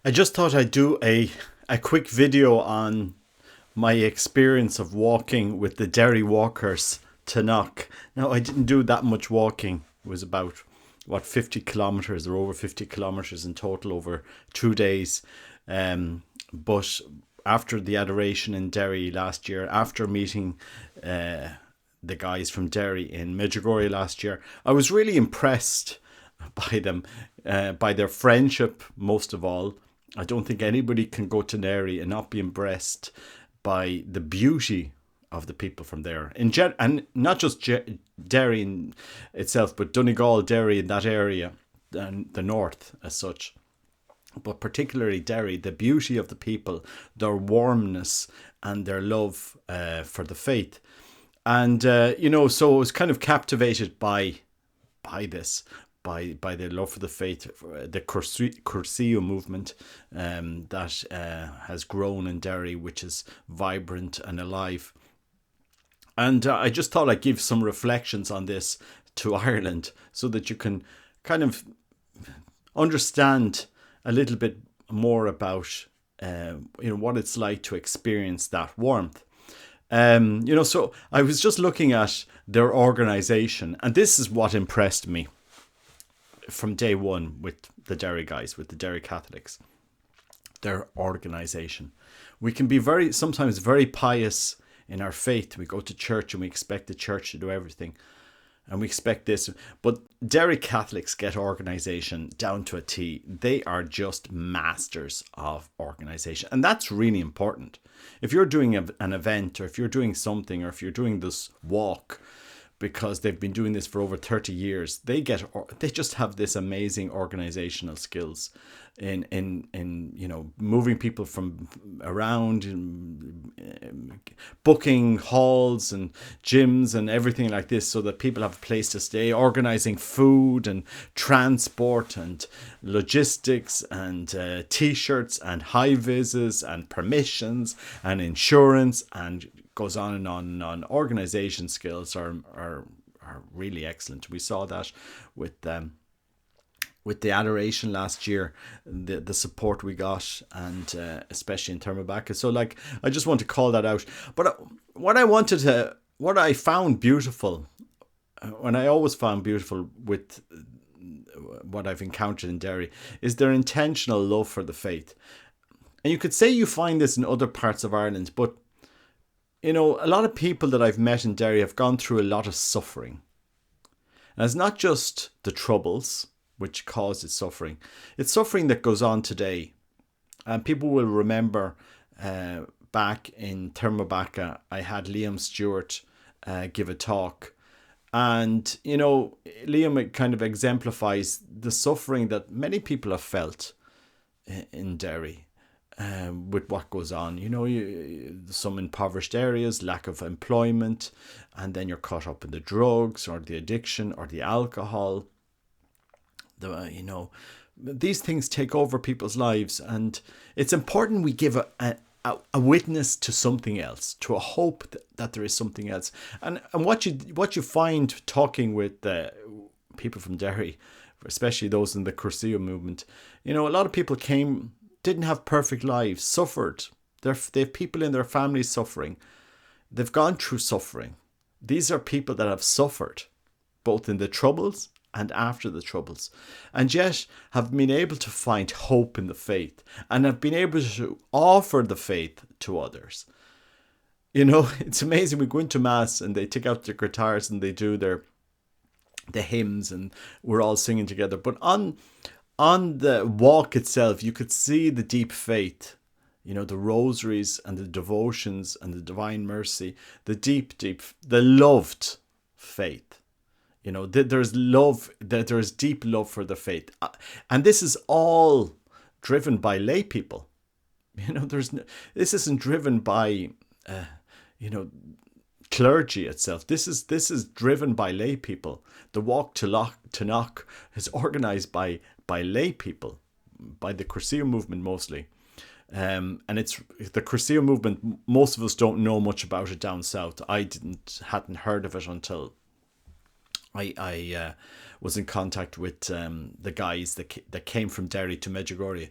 I just thought I'd do a quick video on my experience of walking with the Derry walkers to Knock. Now, I didn't do that much walking. It was about, 50 kilometres or over 50 kilometres in total over 2 days. But after the adoration in Derry last year, after meeting the guys from Derry in Medjugorje last year, I was really impressed by them, by their friendship most of all. I don't think anybody can go to Derry and not be impressed by the beauty of the people from there, and not just Derry in itself, but Donegal, Derry in that area, and the north as such. But particularly Derry, the beauty of the people, their warmness, and their love for the faith. And so I was kind of captivated by this, by the love for the faith, the Cursillo movement that has grown in Derry, which is vibrant and alive. And I just thought I'd give some reflections on this to Ireland so that you can kind of understand a little bit more about what it's like to experience that warmth. So I was just looking at their organization, and this is what impressed me from day one with the Derry guys, with the Derry Catholics. Their organization. We can be sometimes very pious in our faith. We go to church and we expect the church to do everything. And we expect this. But Derry Catholics get organization down to a T. They are just masters of organization. And that's really important. If you're doing an event, or if you're doing something, or if you're doing this walk, because they've been doing this for over 30 years, they just have this amazing organizational skills in moving people from around, booking halls and gyms and everything like this so that people have a place to stay, organizing food and transport and logistics and t-shirts and high vises and permissions and insurance, and goes on and on and on. Organization skills are really excellent. We saw that with the adoration last year, the support we got, and especially in Thermobacca. So I just want to call that out. But what I found beautiful, and I always found beautiful with what I've encountered in Derry, is their intentional love for the faith. And you could say you find this in other parts of Ireland, but a lot of people that I've met in Derry have gone through a lot of suffering. And it's not just the troubles which causes suffering. It's suffering that goes on today. And people will remember back in Thermobacca, I had Liam Stewart give a talk. And, Liam kind of exemplifies the suffering that many people have felt in Derry. With what goes on, some impoverished areas, lack of employment, and then you're caught up in the drugs or the addiction or the alcohol. These things take over people's lives, and it's important we give a witness to something else, to a hope that there is something else. And what you find talking with people from Derry, especially those in the Cursillo movement, a lot of people didn't have perfect lives, suffered. They have people in their families suffering. They've gone through suffering. These are people that have suffered, both in the troubles and after the troubles, and yet have been able to find hope in the faith, and have been able to offer the faith to others. It's amazing. We go into Mass and they take out their guitars and they do the hymns, and we're all singing together. But on the walk itself, you could see the deep faith, the rosaries and the devotions and the divine mercy, the the loved faith. There's love, that there's deep love for the faith. And this is all driven by lay people. This isn't driven by, clergy itself. This is driven by lay people. The walk to Knock is organized by lay people, by the Cursillo movement mostly. And it's the Cursillo movement. Most of us don't know much about it down south. I hadn't heard of it until I was in contact with the guys that came from Derry to Medjugorje,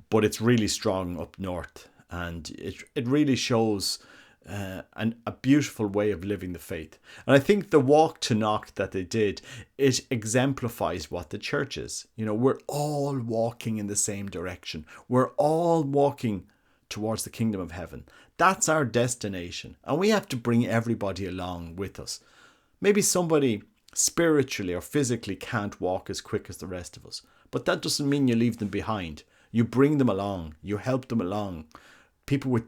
but it's really strong up north, and it really shows a beautiful way of living the faith. And I think the walk to Knock that they did, it exemplifies what the church is. You know, we're all walking in the same direction. We're all walking towards the kingdom of heaven. That's our destination, and we have to bring everybody along with us. Maybe somebody spiritually or physically can't walk as quick as the rest of us, but that doesn't mean you leave them behind. You bring them along, you help them along. People with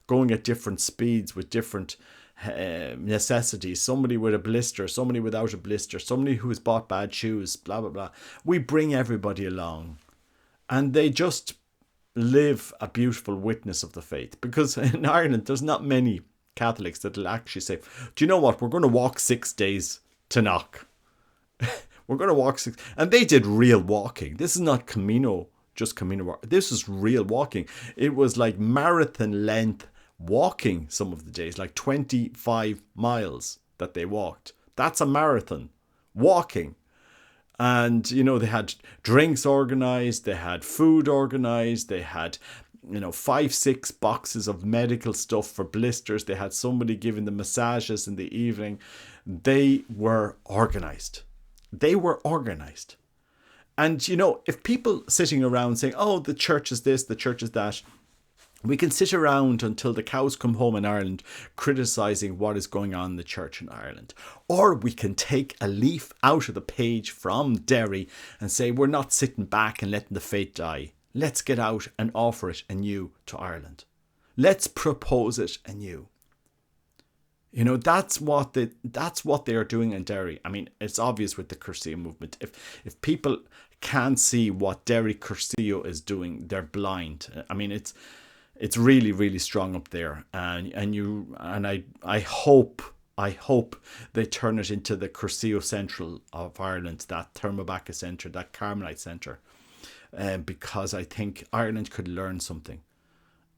going at different speeds, with different necessities, somebody with a blister, somebody without a blister, somebody who has bought bad shoes, blah blah blah. We bring everybody along, and they just live a beautiful witness of the faith. Because in Ireland there's not many Catholics that'll actually say, do you know what, we're going to walk 6 days to Knock. We're going to walk 6. And they did real walking. This is not just Camino walk. This is real walking. It was like marathon length walking some of the days, like 25 miles that they walked. That's a marathon walking. And, you know, they had drinks organized, they had food organized, they had, 5-6 boxes of medical stuff for blisters. They had somebody giving them massages in the evening. They were organized. They were organized. And, if people sitting around saying, oh, the church is this, the church is that, we can sit around until the cows come home in Ireland criticising what is going on in the church in Ireland. Or we can take a leaf out of the page from Derry and say, we're not sitting back and letting the faith die. Let's get out and offer it anew to Ireland. Let's propose it anew. That's what they are doing in Derry. I mean, it's obvious with the Cursillo movement. If people can't see what Derry Cursillo is doing, they're blind. I mean, it's really, really strong up there. I hope they turn it into the Cursillo Central of Ireland, that Thermobacca Centre, that Carmelite Centre, because I think Ireland could learn something.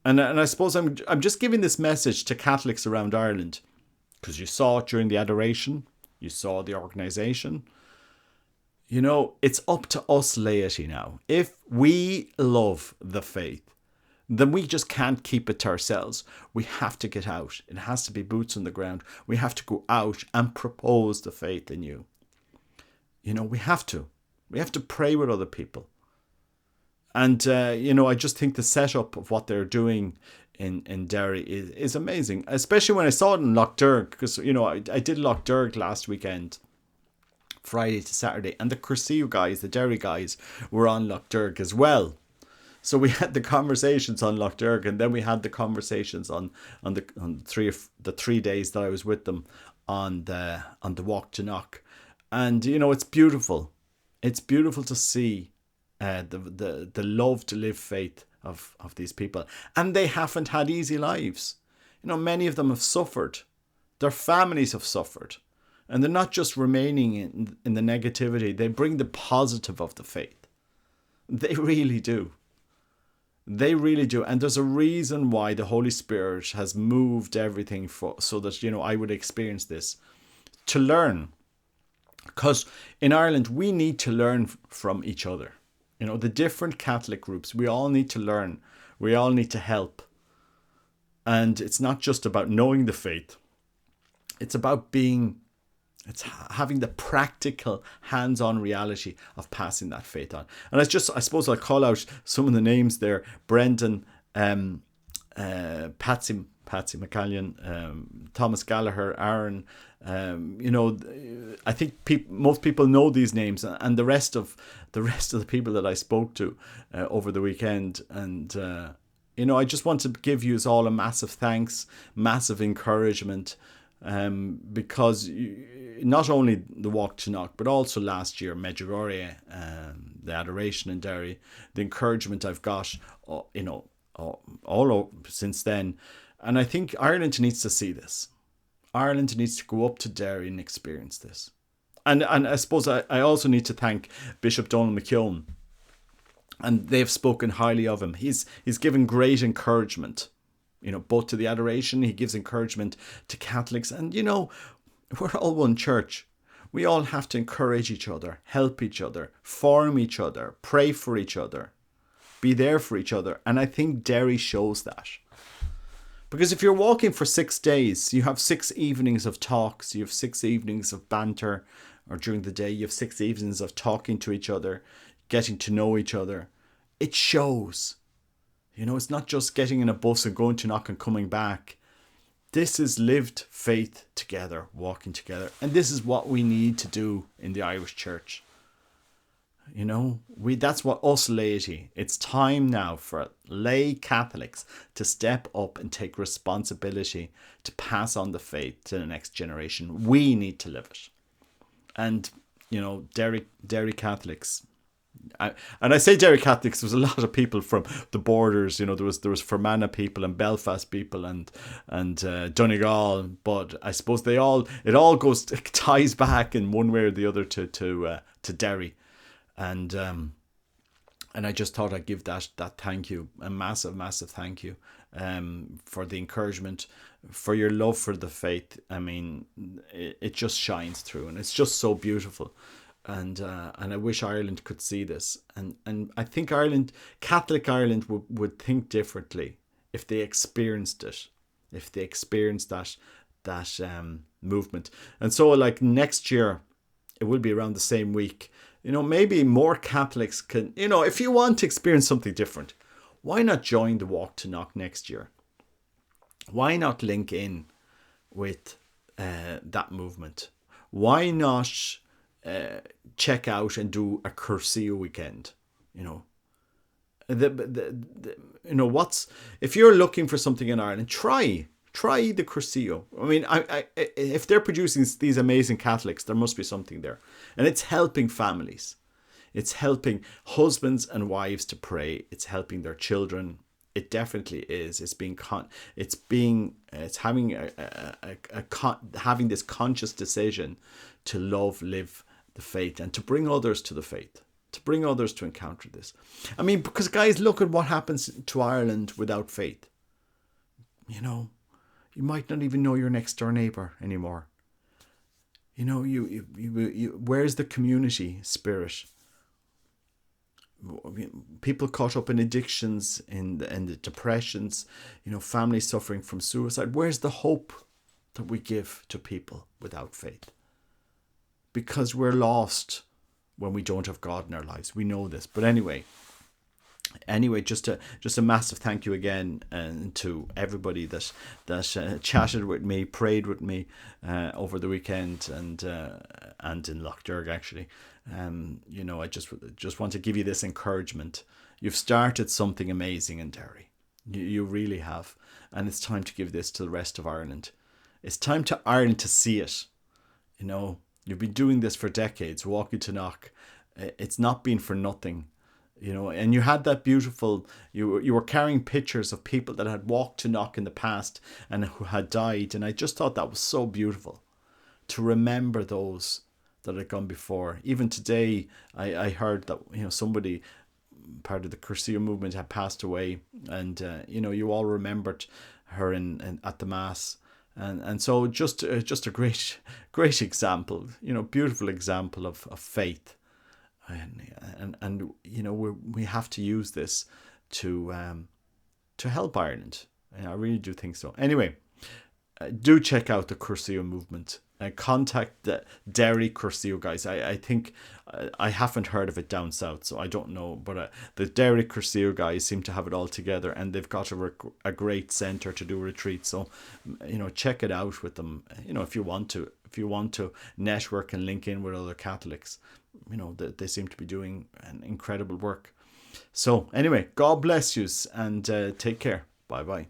And I suppose I'm just giving this message to Catholics around Ireland, because you saw it during the adoration, you saw the organisation. It's up to us laity now. If we love the faith, then we just can't keep it to ourselves. We have to get out. It has to be boots on the ground. We have to go out and propose the faith in you. We have to. We have to pray with other people. And, I just think the setup of what they're doing in Derry is amazing. Especially when I saw it in Lough Derg, because, I did Lough Derg last weekend, Friday to Saturday. And the Cursillo guys, the Derry guys, were on Lough Derg as well. So we had the conversations on Lough Derg, and then we had the conversations on the 3 days that I was with them on the walk to Knock. And it's beautiful. It's beautiful to see the love to live faith of these people. And they haven't had easy lives. Many of them have suffered. Their families have suffered. And they're not just remaining in the negativity. They bring the positive of the faith. They really do. They really do. And there's a reason why the Holy Spirit has moved everything so that, I would experience this. To learn. Because in Ireland, we need to learn from each other. The different Catholic groups, we all need to learn. We all need to help. And it's not just about knowing the faith. It's about it's having the practical, hands-on reality of passing that faith on. And I suppose I'll call out some of the names there. Brendan, Patsy McCallion, Thomas Gallagher, Aaron. I think most people know these names, and the rest of the people that I spoke to over the weekend. And I just want to give you all a massive thanks, massive encouragement, because not only the walk to Knock, but also last year Medjugorje, the adoration in Derry, the encouragement I've got, all over since then. And I think Ireland needs to see this. Ireland needs to go up to Derry and experience this. And I suppose I also need to thank Bishop Donald McKeown. And they've spoken highly of him. He's given great encouragement, both to the adoration. He gives encouragement to Catholics. And, we're all one church. We all have to encourage each other, help each other, form each other, pray for each other, be there for each other. And I think Derry shows that. Because if you're walking for 6 days, you have 6 evenings of talks, you have 6 evenings of banter, or during the day, you have 6 evenings of talking to each other, getting to know each other. It shows. You know, it's not just getting in a bus and going to knock and coming back. This is lived faith together, walking together. And this is what we need to do in the Irish church. You know, that's what us laity. It's time now for lay Catholics to step up and take responsibility to pass on the faith to the next generation. We need to live it. And, you know, Derry Catholics. And I say Derry Catholics, there was a lot of people from the borders. You know, there was Fermanagh people and Belfast people and Donegal, but I suppose it all ties back in one way or the other to Derry, and I just thought I'd give that thank you, a massive thank you, for the encouragement, for your love for the faith. I mean, it just shines through, and it's just so beautiful. And I wish Ireland could see this. And I think Catholic Ireland would think differently if they experienced it, if they experienced that movement. And so, like, next year, it will be around the same week. You know, maybe more Catholics can, you know, if you want to experience something different, why not join the Walk to Knock next year? Why not link in with that movement? Why not check out and do a Cursillo weekend? You know, you know, if you're looking for something in Ireland, try the Cursillo. I mean, if they're producing these amazing Catholics, there must be something there, and it's helping families. It's helping husbands and wives to pray. It's helping their children. It definitely is. It's having this conscious decision to live the faith, and to bring others to the faith, to bring others to encounter this. I mean, because guys, look at what happens to Ireland without faith. You know, you might not even know your next door neighbour anymore. You know, you where's the community spirit? People caught up in addictions, in the depressions, you know, families suffering from suicide. Where's the hope that we give to people without faith? Because we're lost when we don't have God in our lives. We know this. But anyway, just a massive thank you again, and to everybody that chatted with me, prayed with me over the weekend, and in Lough Derg actually. You know, I just want to give you this encouragement. You've started something amazing in Derry. You really have, and it's time to give this to the rest of Ireland. It's time to Ireland to see it. You know, you've been doing this for decades, walking to knock. It's not been for nothing. You know, and you had that beautiful, you were carrying pictures of people that had walked to knock in the past and who had died. And I just thought that was so beautiful to remember those that had gone before. Even today, I heard that, you know, somebody part of the Cursillo movement had passed away, and you know, you all remembered her in at the mass. And so just a great example, you know, beautiful example of faith. And you know, we have to use this to help Ireland. And I really do think so. Anyway, do check out the Cursillo movement. Contact the Derry Cursillo guys. I think I haven't heard of it down south, so I don't know. But the Derry Cursillo guys seem to have it all together, and they've got a great centre to do retreats. So, you know, check it out with them. You know, if you want to network and link in with other Catholics, you know, they seem to be doing an incredible work. So anyway, God bless yous, and take care. Bye bye.